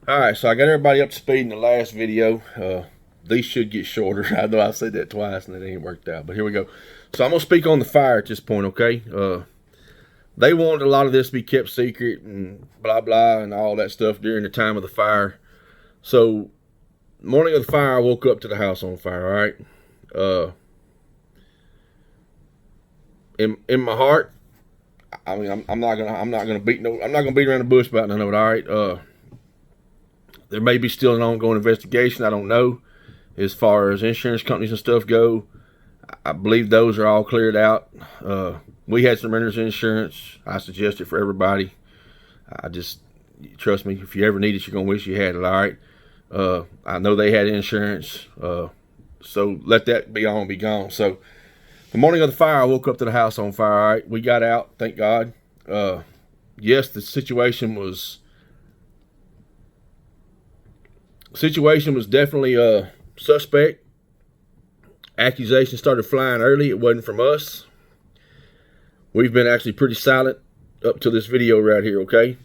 Alright, so I got everybody up to speed in the last video. These should get shorter. I know I've said that twice and it ain't worked out, but here we go. So I'm going to speak on the fire at this point, okay? They wanted a lot of this to be kept secret and blah, blah, and all that stuff during the time of the fire. So, morning of the fire, I woke up to the house on fire, alright? In my heart, I mean, I'm not gonna beat around the bush about none of it, alright? There may be still an ongoing investigation. I don't know. As far as insurance companies and stuff go, I believe those are all cleared out. We had some renter's insurance. I suggest it for everybody. Trust me, if you ever need it, you're going to wish you had it, all right? I know they had insurance. So let that be on, be gone. So the morning of the fire, I woke up to the house on fire, all right? We got out, thank God. Yes, the situation was definitely suspect. Accusations started flying early. It wasn't from us. We've been actually pretty silent up to this video right here, okay?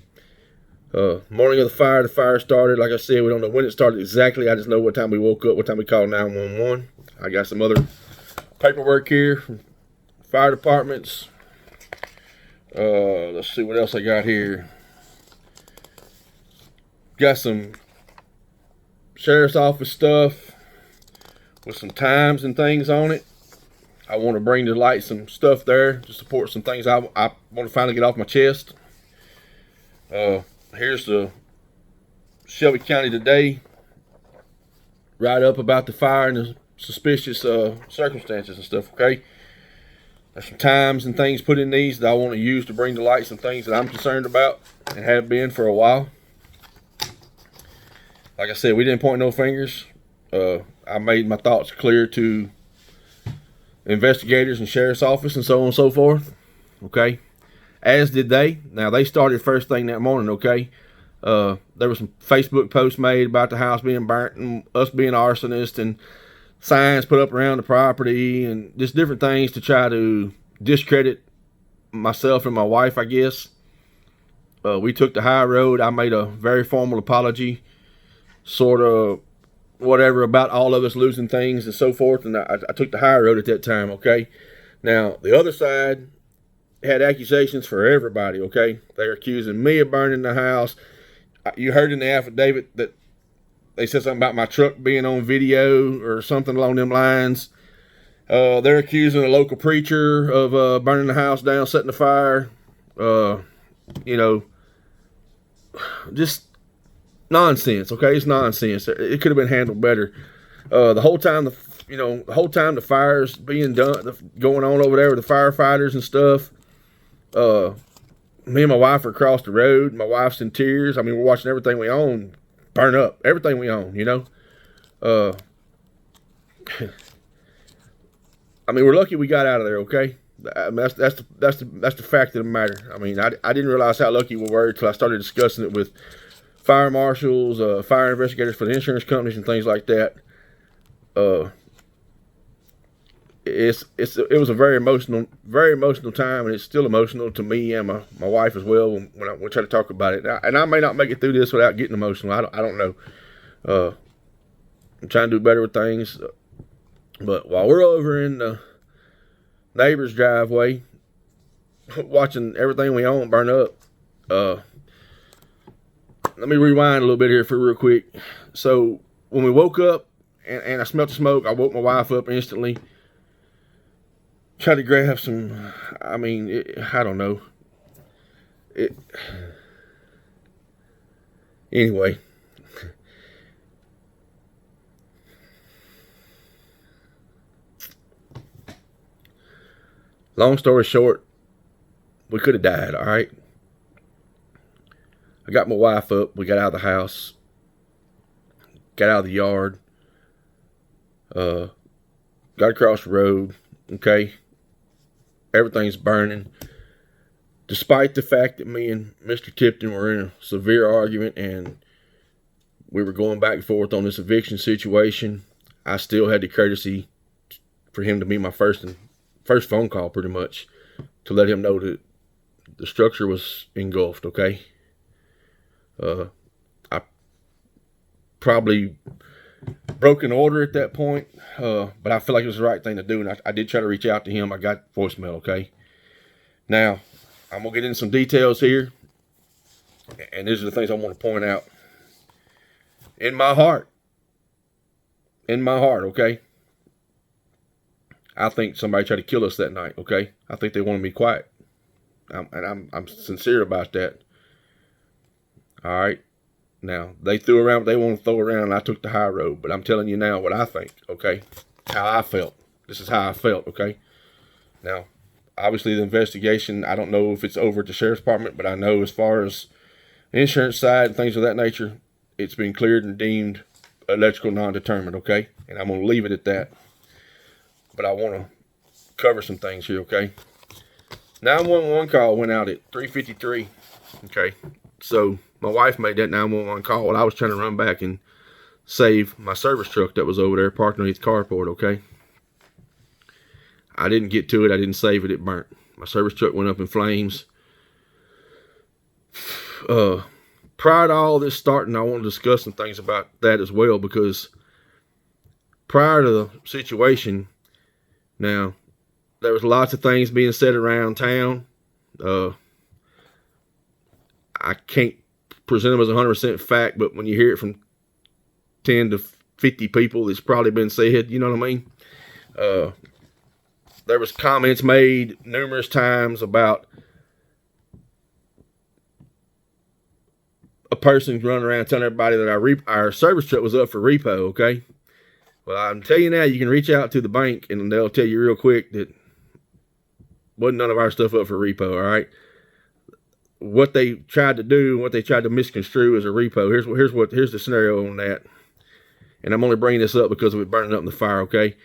Morning of the fire started. Like I said, we don't know when it started exactly. I just know what time we woke up, what time we called 911. I got some other paperwork here from fire departments. Let's see what else I got here. Got some sheriff's office stuff with some times and things on it. I want to bring to light some stuff there to support some things I want to finally get off my chest. Here's the Shelby County Today write up about the fire and the suspicious circumstances and stuff, okay? There's some times and things put in these that I want to use to bring to light some things that I'm concerned about and have been for a while. Like I said, we didn't point no fingers. I made my thoughts clear to investigators and sheriff's office and so on and so forth. Okay. As did they. Now, they started first thing that morning, okay? There was some Facebook posts made about the house being burnt and us being arsonists and signs put up around the property and just different things to try to discredit myself and my wife, I guess. We took the high road. I made a very formal apology, sort of whatever, about all of us losing things and so forth, and I took the high road at that time, okay? Now, the other side had accusations for everybody, okay? They're accusing me of burning the house. You heard in the affidavit that they said something about my truck being on video or something along them lines. They're accusing a local preacher of burning the house down, setting the fire. You know, just nonsense, okay? It's nonsense. It could have been handled better. The whole time the fire's being done, going on over there with the firefighters and stuff. Me and my wife are across the road. My wife's in tears. I mean, we're watching everything we own burn up. Everything we own, you know. I mean, we're lucky we got out of there, okay? I mean, that's the fact of the matter. I mean, I didn't realize how lucky we were until I started discussing it with fire marshals, fire investigators for the insurance companies and things like that. It was a very emotional time, and it's still emotional to me and my wife as well when we try to talk about it. And I may not make it through this without getting emotional. I don't know. I'm trying to do better with things. But while we're over in the neighbor's driveway, watching everything we own burn up, let me rewind a little bit here for real quick. So when we woke up and I smelled the smoke, I woke my wife up instantly. Tried to grab some, I mean, I don't know. Anyway. Long story short, we could have died, all right? I got my wife up. We got out of the house. Got out of the yard. Got across the road, okay? Everything's burning. Despite the fact that me and Mr. Tipton were in a severe argument and we were going back and forth on this eviction situation, I still had the courtesy for him to be my first phone call, pretty much, to let him know that the structure was engulfed, okay? probably broken order at that point. But I feel like it was the right thing to do, and I did try to reach out to him. I got voicemail, okay? Now, I'm going to get into some details here, and these are the things I want to point out. In my heart, okay? I think somebody tried to kill us that night, okay? I think they wanted me quiet. I'm sincere about that. All right? Now, they threw around what they want to throw around, and I took the high road. But I'm telling you now what I think, okay? How I felt. This is how I felt, okay? Now, obviously the investigation, I don't know if it's over at the sheriff's department, but I know as far as the insurance side and things of that nature, it's been cleared and deemed electrical non-determined, okay? And I'm going to leave it at that. But I want to cover some things here, okay? 911 call went out at 3:53, okay? So my wife made that 911 call while I was trying to run back and save my service truck that was over there parked underneath the carport, okay? I didn't get to it. I didn't save it. It burnt. My service truck went up in flames. Prior to all this starting, I want to discuss some things about that as well, because prior to the situation, now, there was lots of things being said around town. I can't present them as 100% fact, but when you hear it from 10 to 50 people, it's probably been said, you know what I mean? There was comments made numerous times about a person running around telling everybody that our service truck was up for repo, okay? Well, I'm telling you now, you can reach out to the bank and they'll tell you real quick that wasn't none of our stuff up for repo, all right? What they tried to do, what they tried to misconstrue as a repo, here's the scenario on that. And I'm only bringing this up because of it burning up in the fire, okay?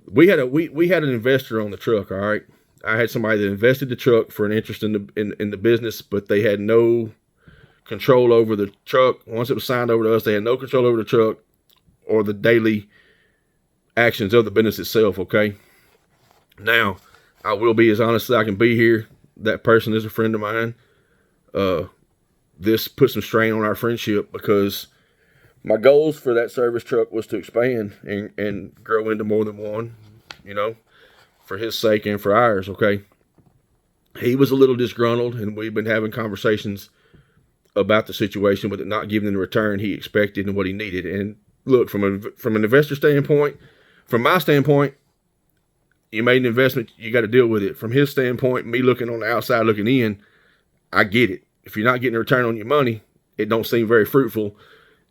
We had an investor on the truck, all right? I had somebody that invested the truck for an interest in the business, but they had no control over the truck. Once it was signed over to us, they had no control over the truck or the daily actions of the business itself, okay? Now, I will be as honest as I can be here. That person is a friend of mine. This put some strain on our friendship because my goals for that service truck was to expand and grow into more than one, you know, for his sake and for ours, okay? He was a little disgruntled, and we've been having conversations about the situation with it not giving the return he expected and what he needed. And look, from an investor standpoint, from my standpoint, you made an investment, you got to deal with it. From his standpoint, me looking on the outside looking in, I get it. If you're not getting a return on your money, it don't seem very fruitful.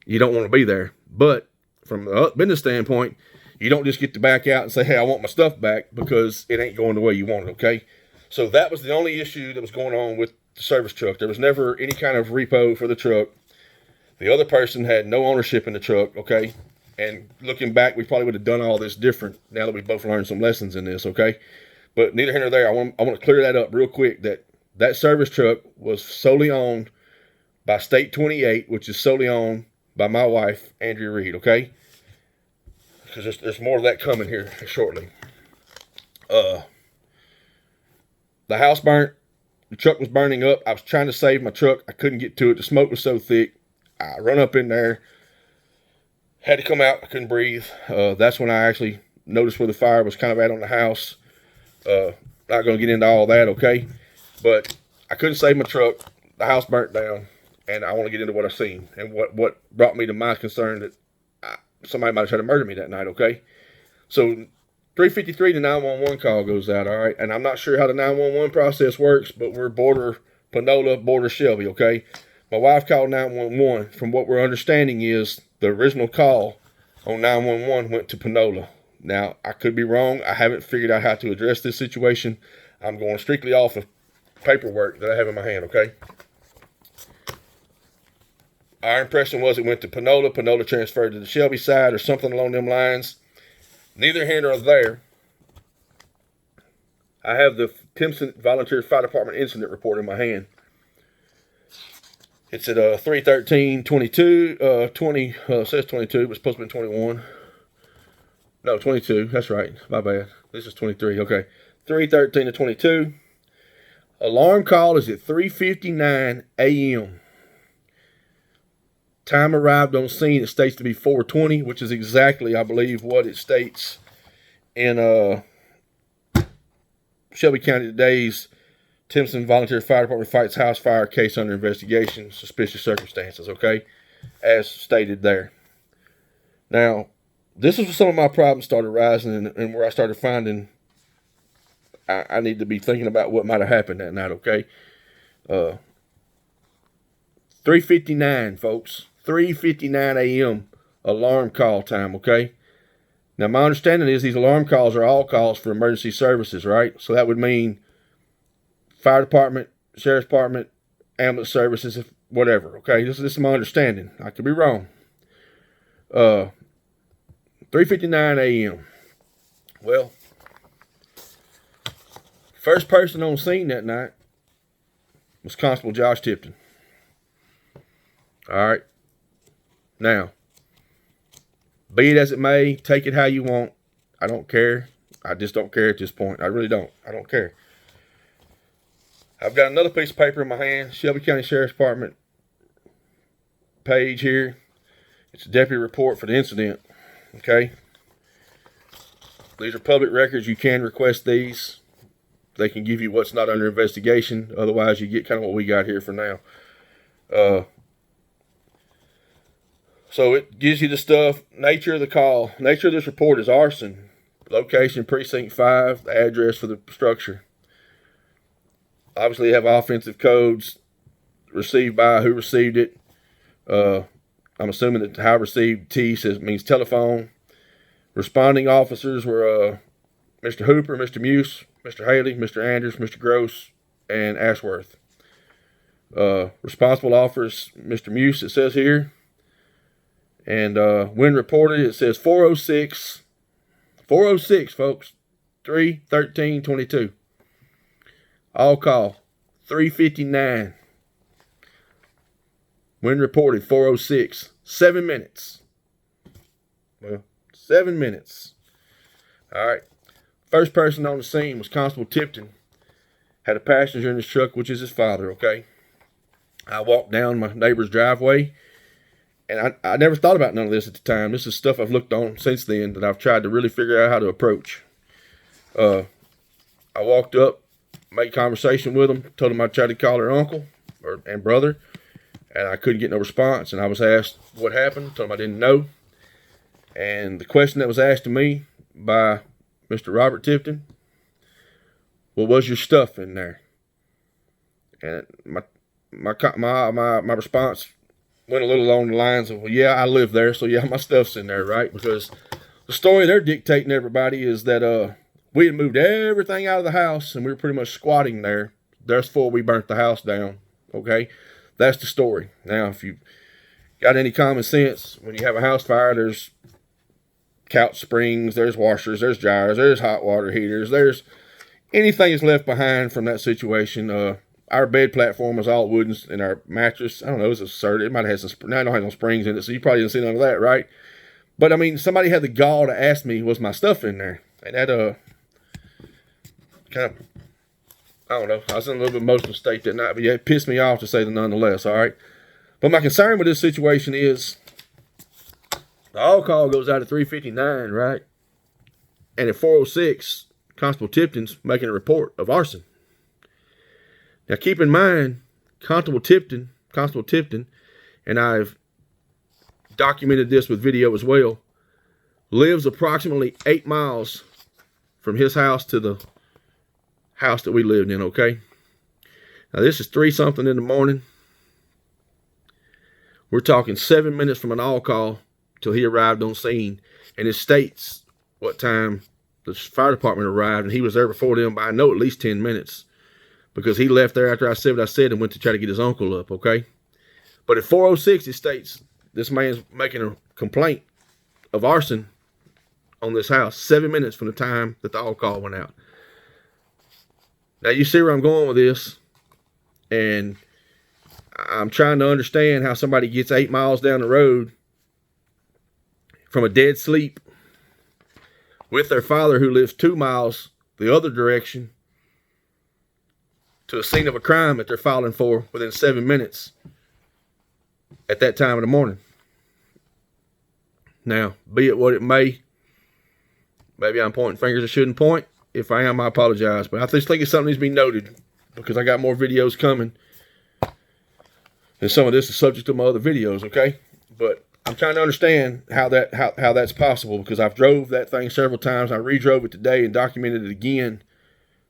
You don't want to be there. But from a business standpoint, you don't just get to back out and say, hey, I want my stuff back, because it ain't going the way you want it, okay? So that was the only issue that was going on with the service truck. There was never any kind of repo for the truck. The other person had no ownership in the truck, okay? And looking back, we probably would have done all this different now that we both learned some lessons in this, okay? But neither here nor there, I want to clear that up real quick, that service truck was solely owned by State 28, which is solely owned by my wife, Andrea Reed, okay? Because there's more of that coming here shortly. The house burnt. The truck was burning up. I was trying to save my truck. I couldn't get to it. The smoke was so thick. I run up in there. Had to come out. I couldn't breathe. That's when I actually noticed where the fire was kind of at on the house. Not going to get into all that, okay? But I couldn't save my truck. The house burnt down. And I want to get into what I seen and what brought me to my concern that somebody might have tried to murder me that night, okay? So 3:53, the 911 call goes out, all right? And I'm not sure how the 911 process works, but we're border Panola, border Shelby, okay? My wife called 911. From what we're understanding is the original call on 911 went to Panola. Now, I could be wrong. I haven't figured out how to address this situation. I'm going strictly off of paperwork that I have in my hand, okay? Our impression was it went to Panola. Panola transferred to the Shelby side or something along them lines. Neither here nor there. I have the Timpson Volunteer Fire Department incident report in my hand. It's at 3/13/22. 20 says 22, but it's supposed to be 21. No, 22. That's right. My bad. This is 23. Okay. 3/13/22. Alarm call is at 3:59 a.m. Time arrived on scene, it states to be 4:20, which is exactly, I believe, what it states in Shelby County today's Timpson Volunteer Fire Department fights house fire case under investigation, suspicious circumstances, okay? As stated there. Now, this is where some of my problems started rising and where I started finding I need to be thinking about what might have happened that night, okay? 3:59, folks. 3:59 a.m. alarm call time, okay? Now, my understanding is these alarm calls are all calls for emergency services, right? So that would mean fire department, sheriff's department, ambulance services, whatever, okay? This is my understanding. I could be wrong. 3:59 a.m. Well, first person on scene that night was Constable Josh Tipton. All right. Now, be it as it may, take it how you want. I don't care. I just don't care at this point. I really don't. I don't care. I've got another piece of paper in my hand. Shelby County Sheriff's Department page here. It's a deputy report for the incident. Okay. These are public records. You can request these. They can give you what's not under investigation. Otherwise, you get kind of what we got here for now. So it gives you the stuff. Nature of the call. Nature of this report is arson. Location, precinct 5. The address for the structure. Obviously, you have offensive codes. Received by, who received it. I'm assuming that how received T means telephone. Responding officers were Mr. Hooper, Mr. Muse, Mr. Haley, Mr. Andrews, Mr. Gross, and Ashworth. Responsible officers, Mr. Muse, it says here. And when reported, it says 406. 406, folks. 3/13/22. All call. 3:59. When reported, 406. 7 minutes. Well, 7 minutes. All right. First person on the scene was Constable Tipton. Had a passenger in his truck, which is his father, okay? I walked down my neighbor's driveway, and I never thought about none of this at the time. This is stuff I've looked on since then that I've tried to really figure out how to approach. I walked up, made conversation with him, told him I tried to call her uncle and brother, and I couldn't get no response. And I was asked what happened, told him I didn't know. And the question that was asked to me by Mr. Robert Tipton, well, was your stuff in there? And my response went a little along the lines of, well, yeah, I live there, so yeah, my stuff's in there, right? Because the story they're dictating everybody is that we had moved everything out of the house and we were pretty much squatting there. That's before we burnt the house down, okay? That's the story. Now, if you got any common sense, when you have a house fire, there's couch springs, there's washers, there's dryers, there's hot water heaters, there's anything that's left behind from that situation. Our bed platform was all wooden, and our mattress, I don't know, it was asserted. It might have had some, I don't have no springs in it, so you probably didn't see none of that, right? But I mean, somebody had the gall to ask me, was my stuff in there? And that kind of, I don't know, I was in a little bit emotional state that night, but yeah, it pissed me off to say the nonetheless, all right? But my concern with this situation is, the all call goes out at 3:59, right? And at 4:06, Constable Tipton's making a report of arson. Now keep in mind, Constable Tipton, and I've documented this with video as well, lives approximately 8 miles from his house to the house that we lived in, okay? Now this is 3-something in the morning. We're talking 7 minutes from an all call till he arrived on scene, and it states what time the fire department arrived, and he was there before them by, I know, at least 10 minutes, because he left there after I said what I said and went to try to get his uncle up, okay? But at 4:06, it states this man's making a complaint of arson on this house 7 minutes from the time that the all call went out. Now, you see where I'm going with this, and I'm trying to understand how somebody gets 8 miles down the road from a dead sleep with their father who lives 2 miles the other direction to a scene of a crime that they're filing for within 7 minutes. at that time of the morning. Now, be it what it may, maybe I'm pointing fingers I shouldn't point. If I am, I apologize. But I just think it's something that needs to be noted, because I got more videos coming. And some of this is subject to my other videos, okay? But I'm trying to understand how that's possible, because I've drove that thing several times. I redrove it today and documented it again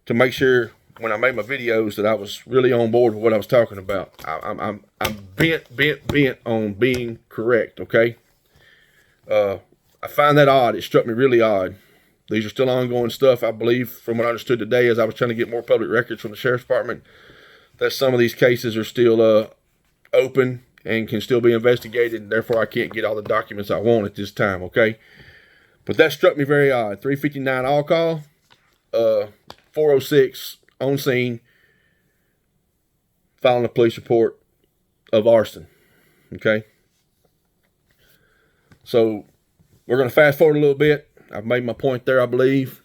to make sure when I made my videos that I was really on board with what I was talking about. I'm bent on being correct, okay? I find that odd. It struck me really odd. These are still ongoing stuff, I believe, from what I understood today as I was trying to get more public records from the Sheriff's Department, that some of these cases are still open and can still be investigated, and therefore I can't get all the documents I want at this time, okay? But that struck me very odd. 359 all call, 406 on scene, filing a police report of arson, okay? So we're going to fast forward a little bit. I've made my point there, I believe.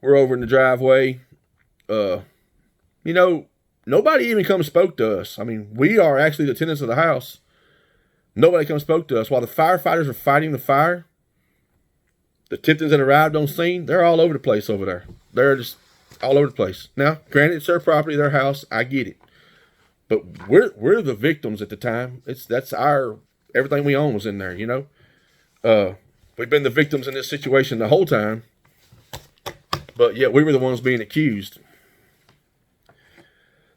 We're over in the driveway. You know, nobody even come and spoke to us. I mean, we are actually the tenants of the house. Nobody come and spoke to us. While the firefighters are fighting the fire, the Tiptons that arrived on scene, they're all over the place over there. They're just all over the place. Now, granted, it's their property, their house. I get it. But we're the victims at the time. That's our, everything we own was in there, you know. We've been the victims in this situation the whole time, but yet we were the ones being accused.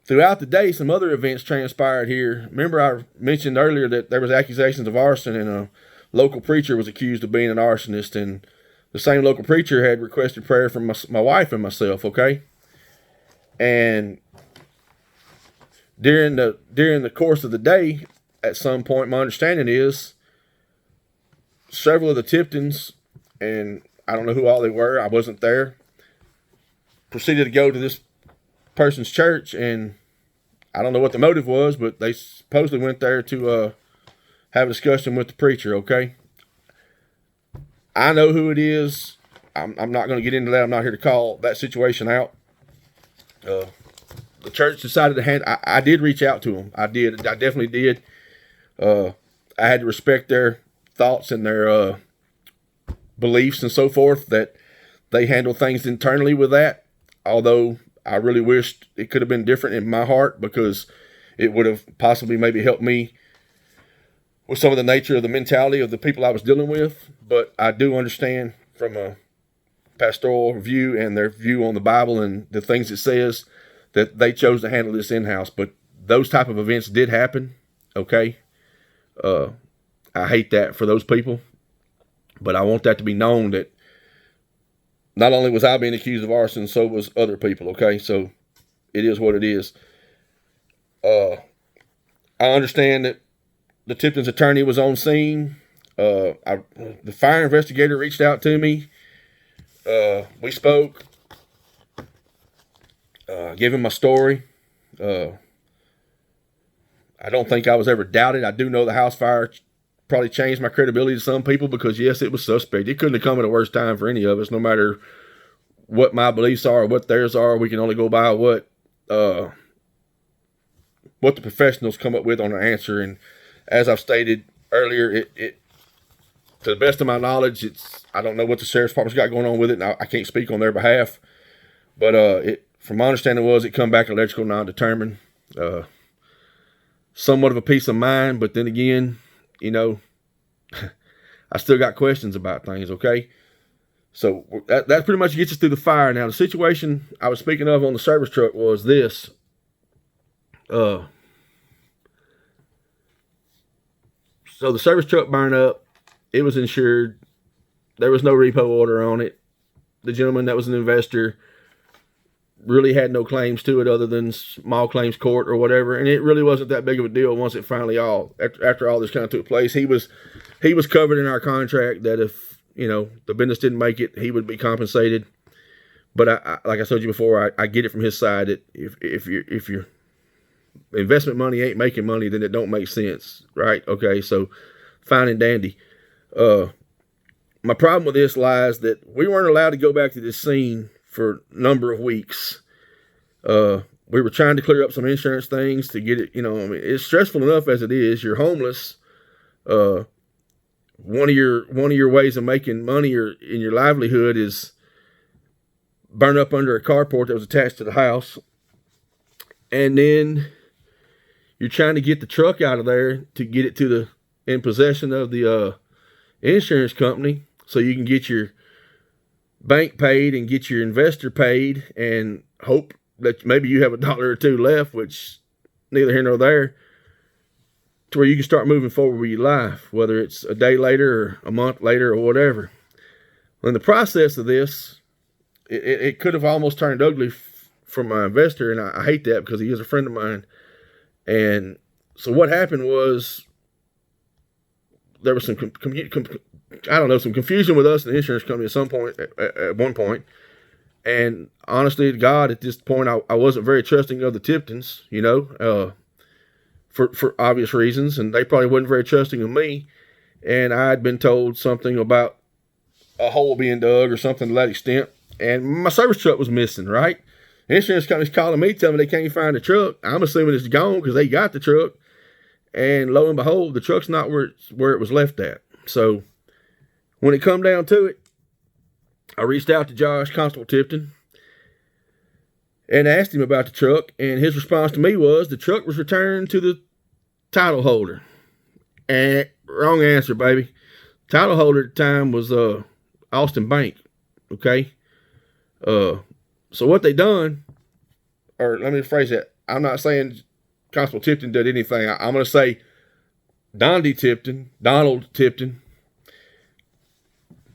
Throughout the day, some other events transpired here. Remember, I mentioned earlier that there was accusations of arson, and a local preacher was accused of being an arsonist, and the same local preacher had requested prayer from my wife and myself, okay? And during the course of the day, at some point, my understanding is, several of the Tiptons, and I don't know who all they were, I wasn't there, proceeded to go to this person's church, and I don't know what the motive was, but they supposedly went there to have a discussion with the preacher, okay? I know who it is. I'm not going to get into that. I'm not here to call that situation out. The church decided to I did reach out to them. I definitely did. I had to respect their thoughts and their beliefs and so forth, that they handle things internally with that, although I really wished it could have been different in my heart, because it would have possibly maybe helped me with some of the nature of the mentality of the people I was dealing with. But I do understand from a pastoral view and their view on the Bible and the things it says, that they chose to handle this in-house. But those type of events did happen, okay? I hate that for those people, but I want that to be known that not only was I being accused of arson, so was other people, okay? So it is what it is. I understand that the Tipton's attorney was on scene. The fire investigator reached out to me. We spoke. Gave him my story. I don't think I was ever doubted. I do know the house fire probably changed my credibility to some people, because yes, it was suspect. It couldn't have come at a worse time for any of us, no matter what my beliefs are or what theirs are. We can only go by what the professionals come up with on an answer. And as I've stated earlier, it to the best of my knowledge, I don't know what the Sheriff's Department's got going on with it, and I can't speak on their behalf. But from my understanding it come back electrical non-determined. Somewhat of a peace of mind, but then again, you know, I still got questions about things, okay? So that pretty much gets us through the fire. Now, the situation I was speaking of on the service truck was this. So the service truck burned up. It was insured. There was no repo order on it. The gentleman that was an investor really had no claims to it other than small claims court or whatever, and it really wasn't that big of a deal once it finally after all this kind of took place. He was covered in our contract that if, you know, the business didn't make it, he would be compensated. But I like I told you before, I get it from his side that if your investment money ain't making money, then it don't make sense, right? Okay, so fine and dandy. My problem with this lies that we weren't allowed to go back to this scene for a number of weeks. we were trying to clear up some insurance things to get it, I mean, it's stressful enough as it is. You're homeless. One of your ways of making money or in your livelihood is burn up under a carport that was attached to the house. And then you're trying to get the truck out of there to get it in possession of the insurance company so you can get your bank paid and get your investor paid and hope that maybe you have $1 or $2 left, which neither here nor there, to where you can start moving forward with your life, whether it's a day later or a month later or whatever. Well, in the process of this, it could have almost turned ugly for my investor, and I hate that because he is a friend of mine. And so what happened was there was some some confusion with us and the insurance company at some point, at one point. And honestly to God, at this point, I wasn't very trusting of the Tiptons, for obvious reasons, and they probably wasn't very trusting of me. And I had been told something about a hole being dug or something to that extent, and my service truck was missing, right? The insurance company's calling me, telling me they can't find the truck. I'm assuming it's gone because they got the truck. And lo and behold, the truck's not where it was left at. So when it come down to it, I reached out to Josh, Constable Tipton, and asked him about the truck. And his response to me was the truck was returned to the title holder. And wrong answer, baby. Title holder at the time was Austin Bank. Okay. So what they done, or let me phrase that. I'm not saying Constable Tipton did anything. I'm going to say Donald Tipton,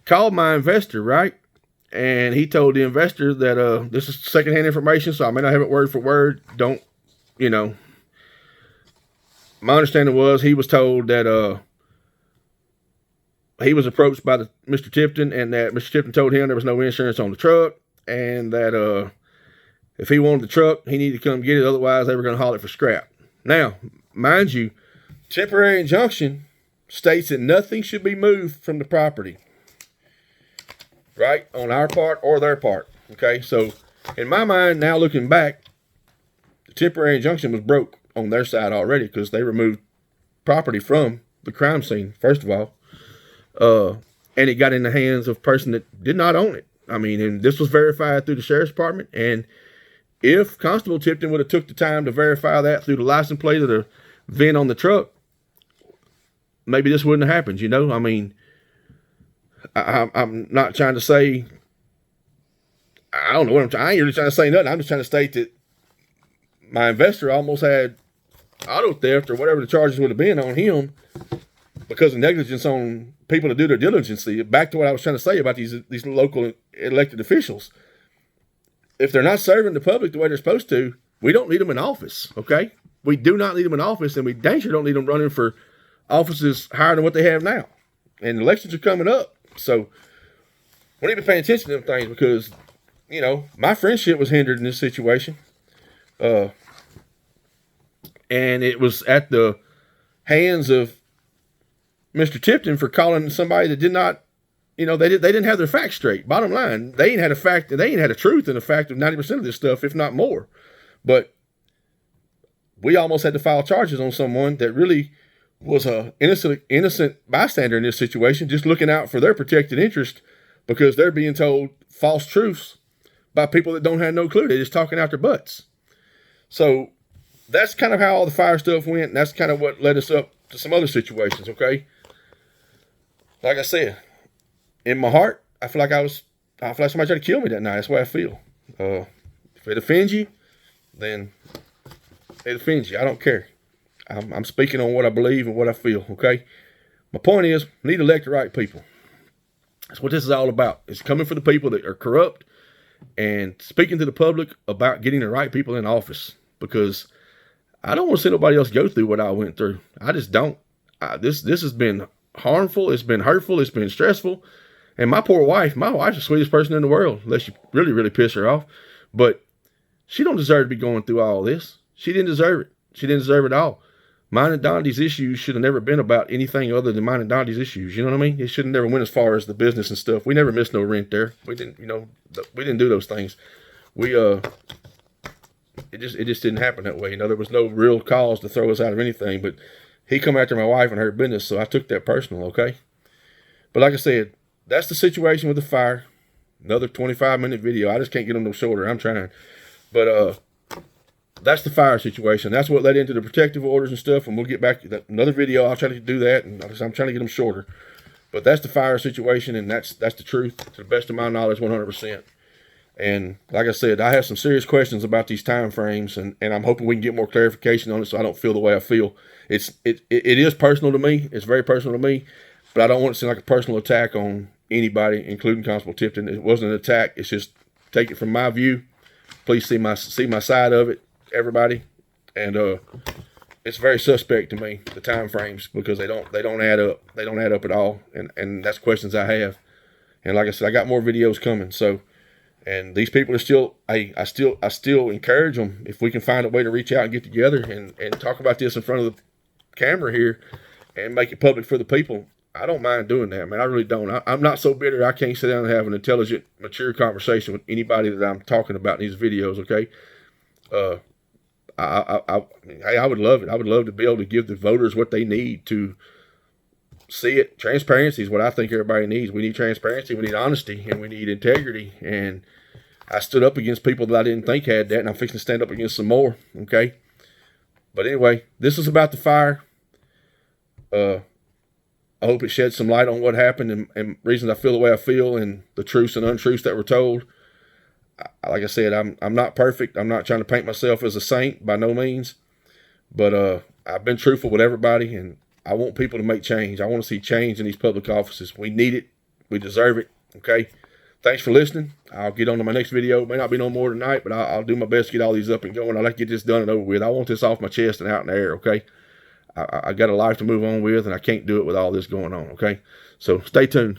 called my investor, right? And he told the investor that this is secondhand information, so I may not have it word for word. Don't, my understanding was he was told that he was approached by Mr. Tipton, and that Mr. Tipton told him there was no insurance on the truck, and that if he wanted the truck, he needed to come get it. Otherwise, they were going to haul it for scrap. Now, mind you, temporary injunction states that nothing should be moved from the property, right, on our part or their part. Okay, so in my mind, now looking back, the temporary injunction was broke on their side already because they removed property from the crime scene, first of all, and it got in the hands of a person that did not own it. I mean, and this was verified through the sheriff's department. And if Constable Tipton would have took the time to verify that through the license plate of the VIN on the truck, maybe this wouldn't have happened. I mean, I'm not trying to say, I don't know what I ain't really trying to say nothing. I'm just trying to state that my investor almost had auto theft or whatever the charges would have been on him because of negligence on people to do their diligence. Back to what I was trying to say about these local elected officials. If they're not serving the public the way they're supposed to, we don't need them in office, okay? We do not need them in office, and we dang sure don't need them running for offices higher than what they have now. And elections are coming up, so we need to be paying attention to them things because, my friendship was hindered in this situation. And it was at the hands of Mr. Tipton for calling somebody that did not, they didn't have their facts straight. Bottom line, they ain't had a truth in the fact of 90% of this stuff, if not more. But we almost had to file charges on someone that really was a innocent bystander in this situation, just looking out for their protected interest because they're being told false truths by people that don't have no clue. They're just talking out their butts. So that's kind of how all the fire stuff went, and that's kind of what led us up to some other situations, okay? Like I said, in my heart, I feel like somebody tried to kill me that night. That's the way I feel. If it offends you, then it offends you. I don't care. I'm speaking on what I believe and what I feel, okay? My point is, we need to elect the right people. That's what this is all about. It's coming for the people that are corrupt and speaking to the public about getting the right people in office, because I don't want to see nobody else go through what I went through. I just don't. This has been harmful. It's been hurtful. It's been stressful. And my poor wife, my wife's the sweetest person in the world, unless you really, really piss her off. But she don't deserve to be going through all this. She didn't deserve it. She didn't deserve it at all. Mine and Donnie's issues should have never been about anything other than mine and Donnie's issues. You know what I mean? It should have never went as far as the business and stuff. We never missed no rent there. We didn't, we didn't do those things. We it just didn't happen that way. You know, there was no real cause to throw us out of anything, but he come after my wife and her business, so I took that personal, okay? But like I said, that's the situation with the fire. Another 25-minute video. I just can't get them no shorter. I'm trying. But that's the fire situation. That's what led into the protective orders and stuff, and we'll get back to that. Another video. I'll try to do that, and I'm trying to get them shorter. But that's the fire situation, and that's the truth, to the best of my knowledge, 100%. And like I said, I have some serious questions about these time frames, and I'm hoping we can get more clarification on it so I don't feel the way I feel. It is personal to me. It's very personal to me, but I don't want it to seem like a personal attack on anybody, including Constable Tipton. It wasn't an attack. It's just take it from my view. Please see my side of it, everybody. And it's very suspect to me, the time frames, because they don't add up. They don't add up at all. And that's questions I have. And like I said, I got more videos coming. So, and these people are still, I still encourage them, if we can find a way to reach out and get together and talk about this in front of the camera here and make it public for the people. I don't mind doing that, man. I really don't. I'm not so bitter I can't sit down and have an intelligent, mature conversation with anybody that I'm talking about in these videos, okay? I would love it. I would love to be able to give the voters what they need to see it. Transparency is what I think everybody needs. We need transparency, we need honesty, and we need integrity. And I stood up against people that I didn't think had that, and I'm fixing to stand up against some more, okay? But anyway, this is about the fire. I hope it sheds some light on what happened and reasons I feel the way I feel and the truths and untruths that were told. Like I said, I'm not perfect. I'm not trying to paint myself as a saint by no means. But I've been truthful with everybody, and I want people to make change. I want to see change in these public offices. We need it. We deserve it. Okay? Thanks for listening. I'll get on to my next video. It may not be no more tonight, but I'll do my best to get all these up and going. I'd like to get this done and over with. I want this off my chest and out in the air, okay? I got a life to move on with, and I can't do it with all this going on, okay? So stay tuned.